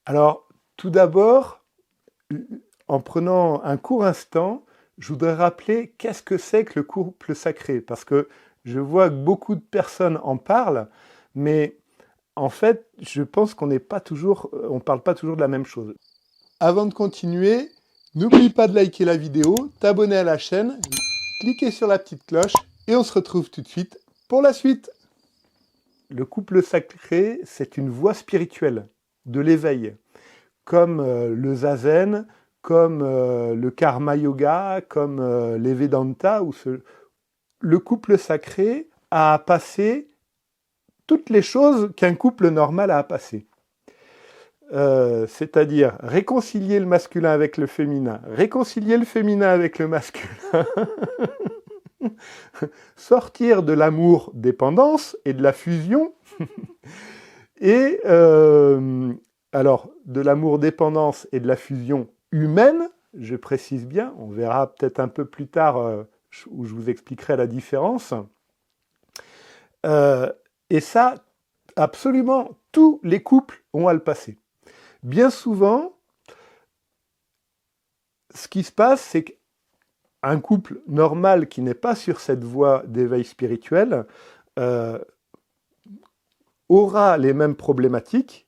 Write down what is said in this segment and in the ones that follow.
Alors, tout d'abord, en prenant un court instant, je voudrais rappeler qu'est-ce que c'est que le couple sacré, parce que je vois que beaucoup de personnes en parlent, mais en fait, je pense qu'on n'est pas toujours, on parle pas toujours de la même chose. Avant de continuer, n'oublie pas de liker la vidéo, t'abonner à la chaîne, cliquer sur la petite cloche, et on se retrouve tout de suite pour la suite. Le couple sacré, c'est une voie spirituelle de l'éveil, comme le zazen, comme le karma yoga, comme les Vedanta. Le couple sacré a à passer toutes les choses qu'un couple normal a à passer. C'est-à-dire réconcilier le masculin avec le féminin, réconcilier le féminin avec le masculin, sortir de l'amour-dépendance et de la fusion, et alors de l'amour-dépendance et de la fusion humaine, je précise bien, on verra peut-être un peu plus tard où je vous expliquerai la différence. Euh, et ça, absolument tous les couples ont à le passer. Bien souvent, ce qui se passe, c'est qu'un couple normal qui n'est pas sur cette voie d'éveil spirituel euh, aura les mêmes problématiques,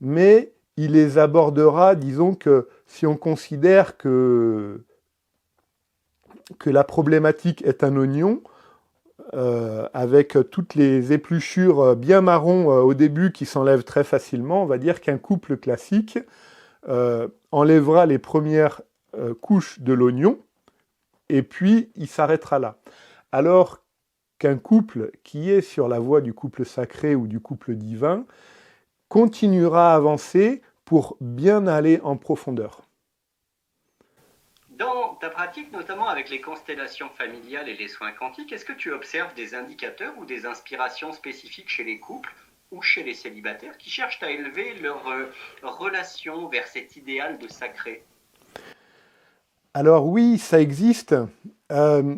mais il les abordera, disons que si on considère que la problématique est un oignon, avec toutes les épluchures bien marron au début qui s'enlèvent très facilement, on va dire qu'un couple classique enlèvera les premières couches de l'oignon, et puis il s'arrêtera là. Alors qu'un couple qui est sur la voie du couple sacré ou du couple divin continuera à avancer pour bien aller en profondeur. Dans ta pratique, notamment avec les constellations familiales et les soins quantiques, est-ce que tu observes des indicateurs ou des inspirations spécifiques chez les couples ou chez les célibataires qui cherchent à élever leur relation vers cet idéal de sacré? Alors oui, ça existe. Euh,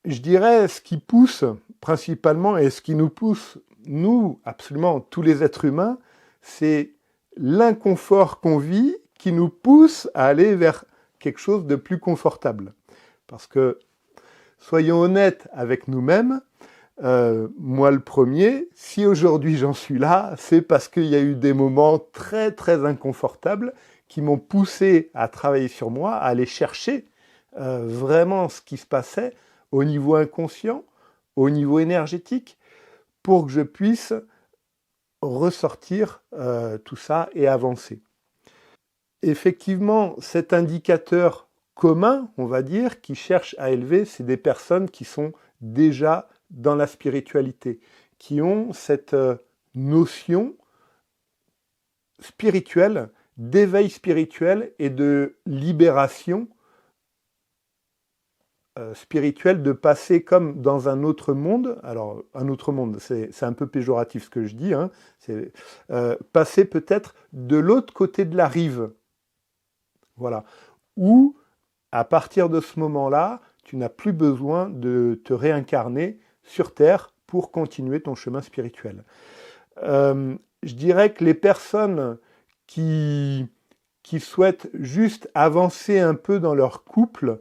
je dirais ce qui pousse principalement et ce qui nous pousse, nous, absolument tous les êtres humains, c'est l'inconfort qu'on vit qui nous pousse à aller vers quelque chose de plus confortable. Parce que, soyons honnêtes avec nous-mêmes, moi le premier, si aujourd'hui j'en suis là, c'est parce qu'il y a eu des moments très très inconfortables qui m'ont poussé à travailler sur moi, à aller chercher vraiment ce qui se passait au niveau inconscient, au niveau énergétique, pour que je puisse ressortir tout ça et avancer. Effectivement, cet indicateur commun, on va dire, qui cherche à élever, c'est des personnes qui sont déjà dans la spiritualité, qui ont cette notion spirituelle, d'éveil spirituel et de libération spirituelle, de passer comme dans un autre monde. Alors, un autre monde, c'est un peu péjoratif ce que je dis, hein, c'est passer peut-être de l'autre côté de la rive. Voilà. Ou, à partir de ce moment-là, tu n'as plus besoin de te réincarner sur Terre pour continuer ton chemin spirituel. Je dirais que les personnes qui, qui souhaitent juste avancer un peu dans leur couple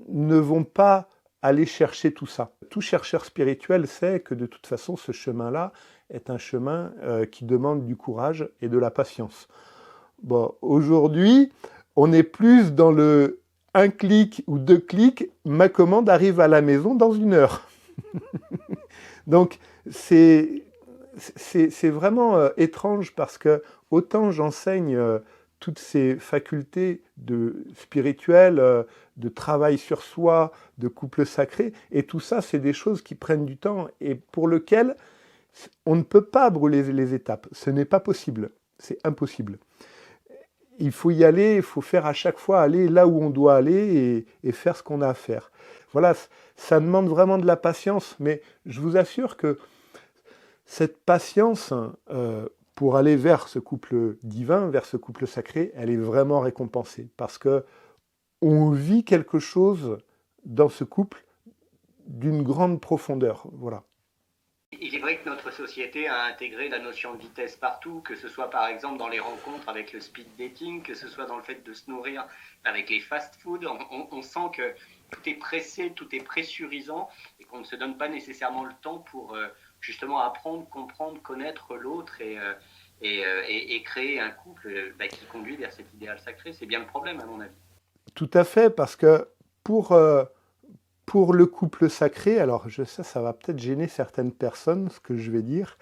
ne vont pas aller chercher tout ça. Tout chercheur spirituel sait que de toute façon, ce chemin-là est un chemin qui demande du courage et de la patience. Bon, aujourd'hui, on est plus dans le un clic ou deux clics, ma commande arrive à la maison dans 1 heure. Donc, c'est vraiment étrange parce que autant j'enseigne toutes ces facultés de spirituelles, de travail sur soi, de couple sacré, et tout ça, c'est des choses qui prennent du temps et pour lesquelles on ne peut pas brûler les étapes. Ce n'est pas possible. C'est impossible. Il faut y aller, il faut faire à chaque fois aller là où on doit aller et faire ce qu'on a à faire. Voilà, ça demande vraiment de la patience, mais je vous assure que cette patience pour aller vers ce couple divin, vers ce couple sacré, elle est vraiment récompensée parce que on vit quelque chose dans ce couple d'une grande profondeur. Voilà. Il est vrai que notre société a intégré la notion de vitesse partout, que ce soit par exemple dans les rencontres avec le speed dating, que ce soit dans le fait de se nourrir avec les fast-foods. On sent que tout est pressé, tout est pressurisant et qu'on ne se donne pas nécessairement le temps pour justement apprendre, comprendre, connaître l'autre et créer un couple qui conduit vers cet idéal sacré. C'est bien le problème à mon avis. Tout à fait, parce que pour, pour le couple sacré, alors je sais, ça va peut-être gêner certaines personnes, ce que je vais dire,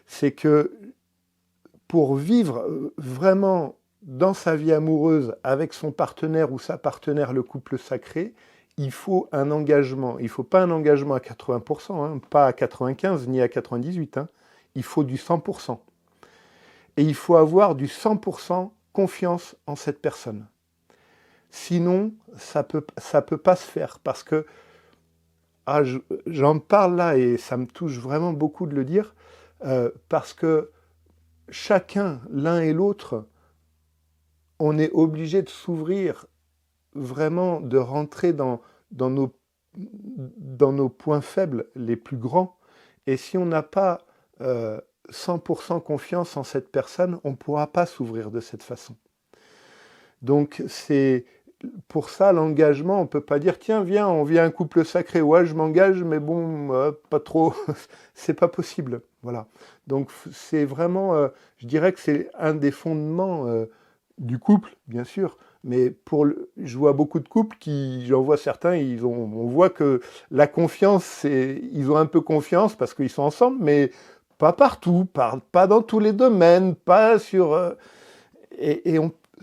c'est que pour vivre vraiment dans sa vie amoureuse avec son partenaire ou sa partenaire, le couple sacré, il faut un engagement. Il ne faut pas un engagement à 80%, hein, pas à 95 ni à 98. Hein. Il faut du 100%. Et il faut avoir du 100% confiance en cette personne. Sinon, ça peut pas se faire parce que j'en parle là et ça me touche vraiment beaucoup de le dire parce que chacun, l'un et l'autre, on est obligé de s'ouvrir vraiment, de rentrer dans nos points faibles les plus grands. Et si on n'a pas 100% confiance en cette personne, on ne pourra pas s'ouvrir de cette façon. Donc c'est pour ça l'engagement, on ne peut pas dire tiens viens, on vient un couple sacré, ouais je m'engage, mais bon, pas trop, c'est pas possible. Voilà. Donc c'est vraiment, je dirais que c'est un des fondements du couple, bien sûr. Mais je vois beaucoup de couples j'en vois certains, on voit que la confiance, ils ont un peu confiance parce qu'ils sont ensemble, mais pas partout, pas dans tous les domaines, pas sur,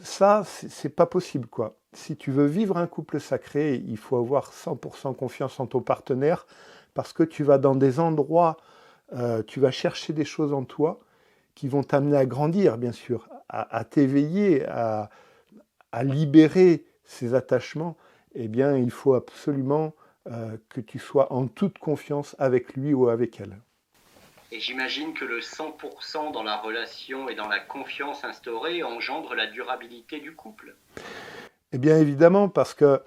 ça, c'est pas possible, quoi. Si tu veux vivre un couple sacré, il faut avoir 100% confiance en ton partenaire parce que tu vas dans des endroits, tu vas chercher des choses en toi qui vont t'amener à grandir, bien sûr, à t'éveiller, à libérer ces attachements. Eh bien, il faut absolument que tu sois en toute confiance avec lui ou avec elle. Et j'imagine que le 100% dans la relation et dans la confiance instaurée engendre la durabilité du couple. Eh bien, évidemment, parce que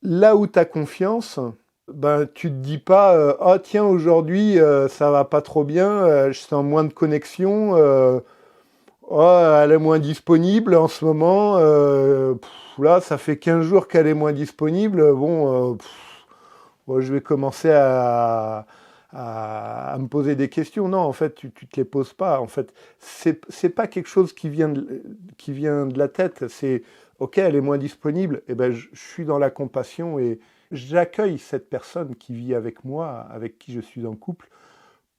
là où tu as confiance, ben, tu te dis pas oh tiens, aujourd'hui, ça va pas trop bien, je sens moins de connexion, oh, elle est moins disponible en ce moment, là, ça fait 15 jours qu'elle est moins disponible, bon, bon, je vais commencer à me poser des questions. Non, en fait, tu te les poses pas. En fait, c'est pas quelque chose qui vient de la tête. C'est ok, elle est moins disponible. Et ben, je suis dans la compassion et j'accueille cette personne qui vit avec moi, avec qui je suis en couple,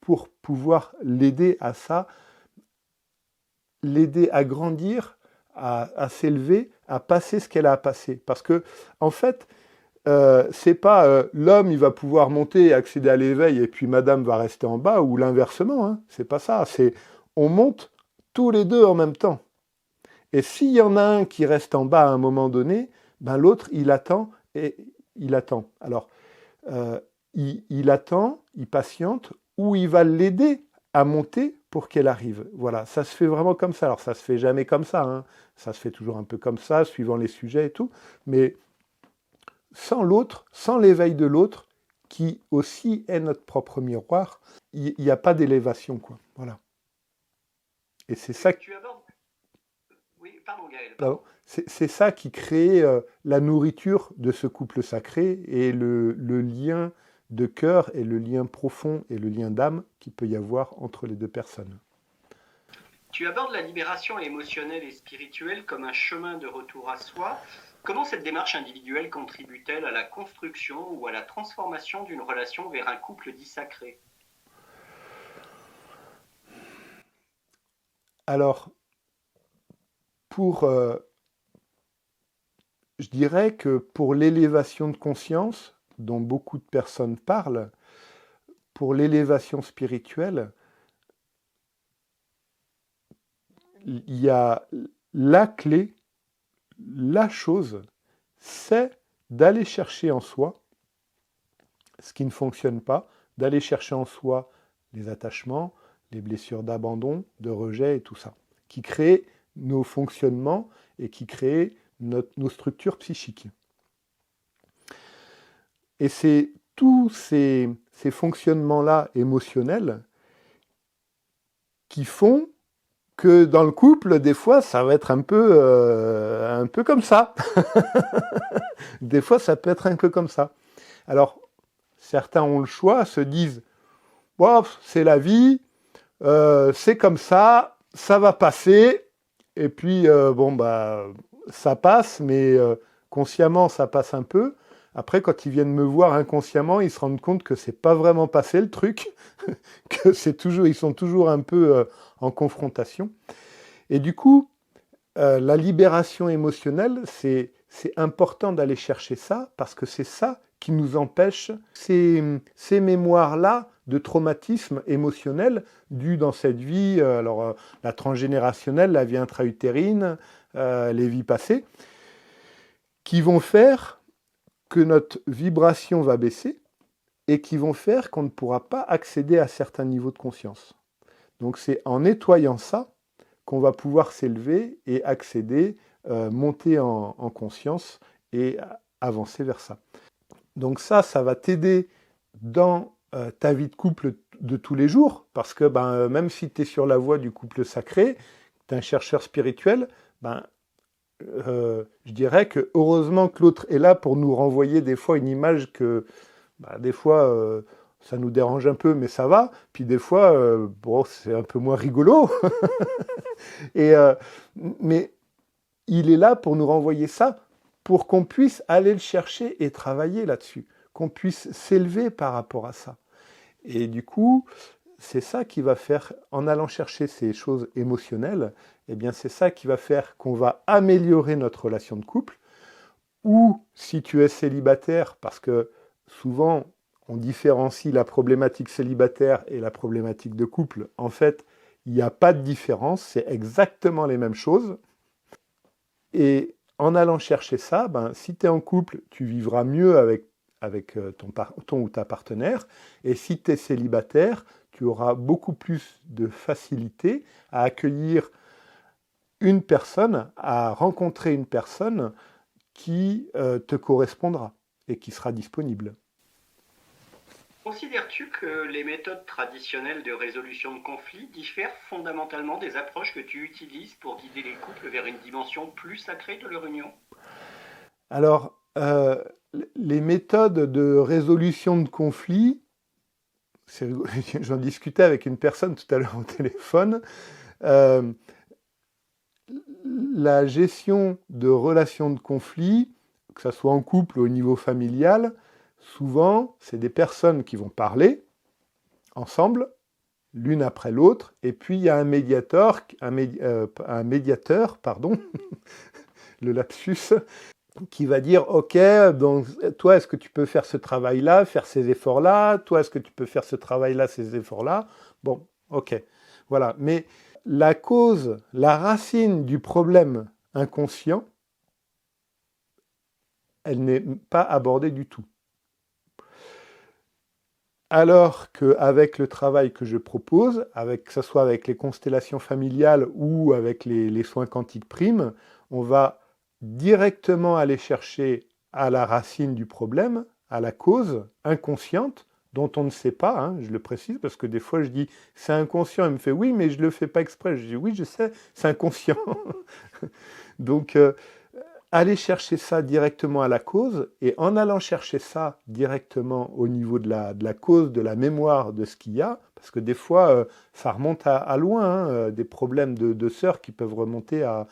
pour pouvoir l'aider à ça, l'aider à grandir, à s'élever, à passer ce qu'elle a à passer. Parce que, en fait, c'est pas l'homme il va pouvoir monter et accéder à l'éveil et puis madame va rester en bas ou l'inversement, hein. C'est pas ça, c'est on monte tous les deux en même temps. Et s'il y en a un qui reste en bas à un moment donné, ben l'autre il attend et il attend. Alors il attend, il patiente ou il va l'aider à monter pour qu'elle arrive. Voilà, ça se fait vraiment comme ça. Alors ça se fait jamais comme ça, hein. Ça se fait toujours un peu comme ça, suivant les sujets et tout, mais sans l'autre, sans l'éveil de l'autre, qui aussi est notre propre miroir, il n'y a pas d'élévation, quoi. Voilà. Et c'est ça, Tu abordes. Oui, pardon Gaël. c'est ça qui crée la nourriture de ce couple sacré et le lien de cœur et le lien profond et le lien d'âme qu'il peut y avoir entre les deux personnes. Tu abordes la libération émotionnelle et spirituelle comme un chemin de retour à soi. Comment cette démarche individuelle contribue-t-elle à la construction ou à la transformation d'une relation vers un couple dit sacré? Alors, je dirais que pour l'élévation de conscience, dont beaucoup de personnes parlent, pour l'élévation spirituelle, il y a la clé, la chose, c'est d'aller chercher en soi ce qui ne fonctionne pas, d'aller chercher en soi les attachements, les blessures d'abandon, de rejet et tout ça, qui créent nos fonctionnements et qui créent nos structures psychiques. Et c'est tous ces fonctionnements-là émotionnels qui font que dans le couple, des fois, ça va être un peu comme ça. Des fois, ça peut être un peu comme ça. Alors, certains ont le choix, se disent oh, « c'est la vie, c'est comme ça va passer. » Et puis, ça passe, mais consciemment, ça passe un peu. Après, quand ils viennent me voir inconsciemment, ils se rendent compte que c'est pas vraiment passé le truc, que ils sont toujours un peu en confrontation. Et du coup, la libération émotionnelle, c'est important d'aller chercher ça, parce que c'est ça qui nous empêche ces mémoires-là de traumatisme émotionnel dus dans cette vie, la transgénérationnelle, la vie intra-utérine, les vies passées, qui vont faire que notre vibration va baisser et qui vont faire qu'on ne pourra pas accéder à certains niveaux de conscience. Donc c'est en nettoyant ça qu'on va pouvoir s'élever et accéder, monter en conscience et avancer vers ça. Donc ça va t'aider dans ta vie de couple de tous les jours, parce que même si tu es sur la voie du couple sacré, tu es un chercheur spirituel, je dirais que heureusement que l'autre est là pour nous renvoyer des fois une image que des fois ça nous dérange un peu, mais ça va, puis des fois c'est un peu moins rigolo. Mais il est là pour nous renvoyer ça, pour qu'on puisse aller le chercher et travailler là-dessus, qu'on puisse s'élever par rapport à ça. Et du coup, c'est ça qui va faire, en allant chercher ces choses émotionnelles, eh bien c'est ça qui va faire qu'on va améliorer notre relation de couple, ou si tu es célibataire, parce que souvent on différencie la problématique célibataire et la problématique de couple, en fait, il n'y a pas de différence, c'est exactement les mêmes choses. Et en allant chercher ça, si tu es en couple, tu vivras mieux avec ton ou ta partenaire. Et si tu es célibataire, tu auras beaucoup plus de facilité à accueillir une personne, à rencontrer une personne qui te correspondra et qui sera disponible. Considères-tu que les méthodes traditionnelles de résolution de conflits diffèrent fondamentalement des approches que tu utilises pour guider les couples vers une dimension plus sacrée de leur union? Alors, les méthodes de résolution de conflits, j'en discutais avec une personne tout à l'heure au téléphone, la gestion de relations de conflits, que ce soit en couple ou au niveau familial, souvent, c'est des personnes qui vont parler ensemble, l'une après l'autre, et puis il y a un médiateur, le lapsus, qui va dire « Ok, donc toi, est-ce que tu peux faire ce travail-là, faire ces efforts-là? Toi, est-ce que tu peux faire ce travail-là, ces efforts-là? » Bon, ok, voilà. Mais la cause, la racine du problème inconscient, elle n'est pas abordée du tout. Alors qu'avec le travail que je propose, que ce soit avec les constellations familiales ou avec les soins quantiques primes, on va directement aller chercher à la racine du problème, à la cause inconsciente, dont on ne sait pas, je le précise, parce que des fois je dis « c'est inconscient », il me fait « oui, mais je ne le fais pas exprès ». Je dis « oui, je sais, c'est inconscient ». Donc, aller chercher ça directement à la cause, et en allant chercher ça directement au niveau de la cause, de la mémoire de ce qu'il y a, parce que des fois, ça remonte à loin, des problèmes de sœurs qui peuvent remonter à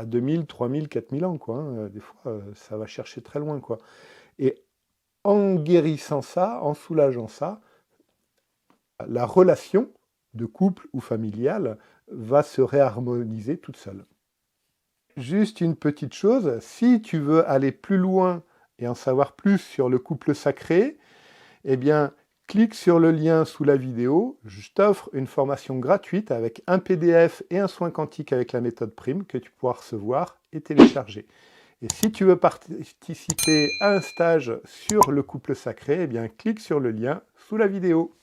2000, 3000, 4000 ans, quoi. Des fois, ça va chercher très loin, quoi. Et en guérissant ça, en soulageant ça, la relation de couple ou familiale va se réharmoniser toute seule. Juste une petite chose, si tu veux aller plus loin et en savoir plus sur le couple sacré, eh bien, clique sur le lien sous la vidéo, je t'offre une formation gratuite avec un PDF et un soin quantique avec la méthode prime que tu pourras recevoir et télécharger. Et si tu veux participer à un stage sur le couple sacré, eh bien, clique sur le lien sous la vidéo.